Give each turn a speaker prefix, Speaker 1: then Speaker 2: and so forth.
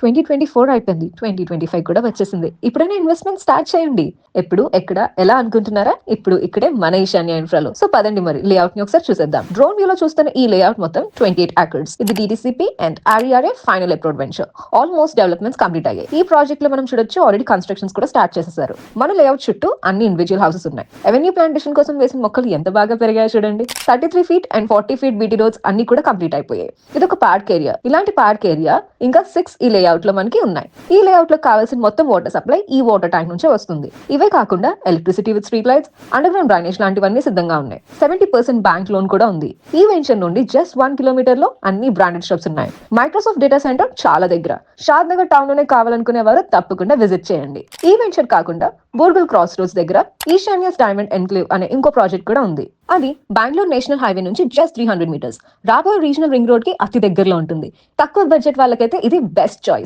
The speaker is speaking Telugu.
Speaker 1: 2024 అయిపోయింది. 2025 కూడా వచ్చేసింది. ఇప్పుడైనా ఇన్వెస్ట్‌మెంట్ స్టార్ట్ చేయండి. ఎప్పుడు, ఎక్కడ, ఎలా అనుకుంటున్నారా? ఇప్పుడు ఇక్కడే మన ఈశాన్య ఇన్ఫ్రాలో. సో పదండి మరి లేఅవుట్‌ని ఒకసారి చూసేద్దాం. డ్రోన్ వ్యూలో చూస్తున్న ఈ లేఅవుట్ మొత్తం 28 ఏకర్స్. ఇది DTCP and RERA final approved venture. Almost developments complete అయ్యాయి. ఈ ప్రాజెక్ట్‌లో మనం చూడొచ్చు ఆల్రెడీ కన్‌స్ట్రక్షన్స్ కూడా స్టార్ట్ చేసేసారు. మన లేఅవుట్ చుట్టూ అన్ని ఇండివిడ్యువల్ హౌసెస్ ఉన్నాయి. అవెన్యూ ప్లాంటేషన్ కోసం వేసిన మొక్కలు ఎంత బాగా పెరిగాయో చూడండి. 33 feet and 40 feet BT roads అన్ని కూడా కంప్లీట్ అయిపోయాయి. ఇదొక పార్క్ ఏరియా. ఇలాంటి పార్క్ ఏరియా ఇంకా 6 ఈ లేఅవుట్ లో మనకి ఉన్నాయి. ఈ లేఅవుట్ లో కావాల్సిన మొత్తం వాటర్ సప్లై ఈ వాటర్ ట్యాంక్ నుంచే వస్తుంది. ఇవే కాకుండా electricity with street lights, underground drainage లాంటివన్నీ సిద్ధంగా ఉన్నాయి. 70% బ్యాంక్ లోన్ కూడా ఉంది. ఈ వెంచర్ నుండి జస్ట్ 1 కిలోమీటర్ లో అన్ని బ్రాండెడ్ షాప్స్ ఉన్నాయి. మైక్రోసాఫ్ట్ డేటా సెంటర్ చాలా దగ్గర. షాద్ నగర్ టౌన్ లోనే కావాలనుకునే వారు తప్పకుండా విజిట్ చేయండి. ఈ వెంచర్ కాకుండా బోర్గల్ క్రాస్ రోడ్స్ దగ్గర ఈశాన్యస్ డైమండ్ ఎన్క్లేవ్ అనే ఇంకో ప్రాజెక్ట్ కూడా ఉంది. అది బెంగళూరు నేషనల్ హైవే నుంచి జస్ట్ 300 మీటర్స్. రాబోయే రీజనల్ రింగ్ రోడ్ కి అతి దగ్గరలో ఉంటుంది. తక్కువ బడ్జెట్ వాళ్ళకైతే ఇది బెస్ట్ చాయిస్.